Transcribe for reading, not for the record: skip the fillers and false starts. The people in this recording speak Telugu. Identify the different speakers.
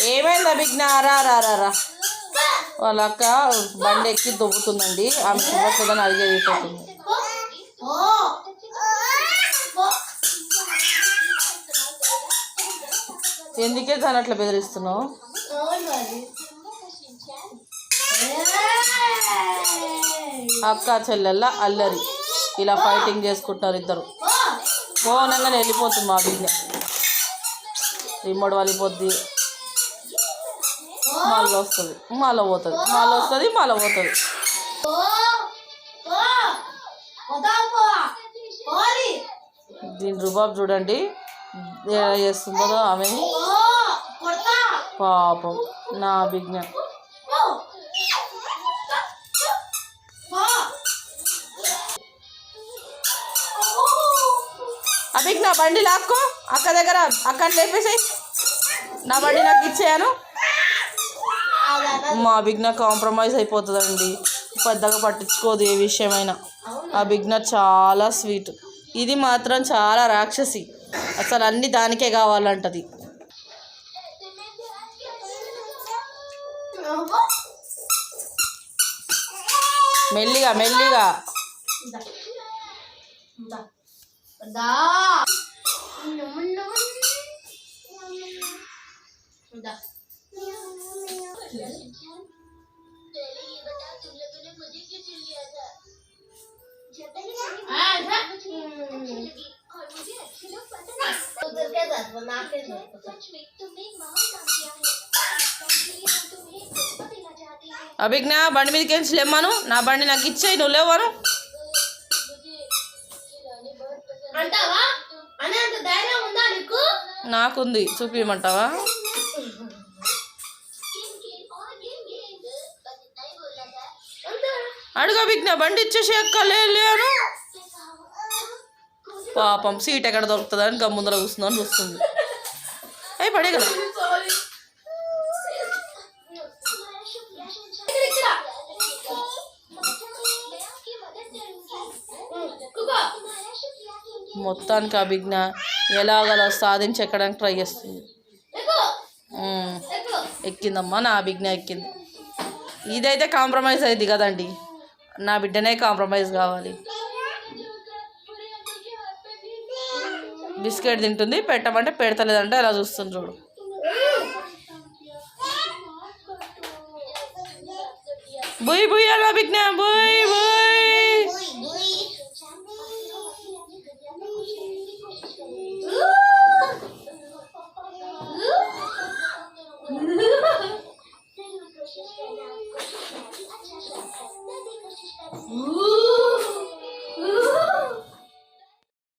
Speaker 1: ఏమైంది అభిజ్ఞ? రా రా రా రా. వాళ్ళ అక్క బండి ఎక్కి దొబ్బుతుందండి. ఆమె చూడలేదని అడిగేదిపోతుంది. ఎందుకే దాని అట్లా బెదిరిస్తున్నావు? అక్క చెల్లెళ్ళ అల్లరి ఇలా ఫైటింగ్ చేసుకుంటారు ఇద్దరు. పోనంగానే వెళ్ళిపోతుంది మా బిడ్డ. రిమోట్ వెళ్ళిపోద్ది, మళ్ళీ వస్తుంది, మళ్ళీ పోతుంది, మళ్ళీ వస్తుంది, మళ్ళీ పోతుంది. దీని రుబాబ్ చూడండి ఎలా చేస్తుందో ఆమె. పాపం నా బిడ్డ. అభిక్ నా బండి లాక్కో, అక్క దగ్గర అక్కని లేపేసాయి. నా బండి నాకు ఇచ్చేయాను. మా బిగ్న కాంప్రమైజ్ అయిపోతుందండి. పెద్దగా పట్టించుకోదు ఏ విషయమైనా. ఆ బిగ్న చాలా స్వీట్. ఇది మాత్రం చాలా రాక్షసి. అసలు అన్నీ దానికే కావాలంటది. మెల్లిగా మెల్లిగా అభిజ్ఞ బండి మీదకి వెళ్ళి లేమ్మను. నా బండి నాకు ఇచ్చేయి, నువ్వు లేవను. నాకుంది, చూపించమంటావా? అడుగు అభిజ్ఞ, బండి ఇచ్చేసి అక్క లేను. పాపం సీట్ ఎక్కడ దొరుకుతుందని గమ్ముందర కూర్చుందని చూస్తుంది. అవి పడే కదా. మొత్తానికి అభిజ్ఞ ఎలాగలా సాధించి ఎక్కడానికి ట్రై చేస్తుంది. ఎక్కిందమ్మా, నా అభిజ్ఞ ఎక్కింది. ఇదైతే కాంప్రమైజ్ అయింది కదండి. నా బిడ్డనే కాంప్రమైజ్ కావాలి. బిస్కెట్ తింటుంది, పెట్టమంటే పెడతలేదంటే అలా చూస్తుంది చూడు. బుయ్ బుయ్ అలా అభిజ్ఞ, బుయ్ బుయ్.
Speaker 2: Ooh.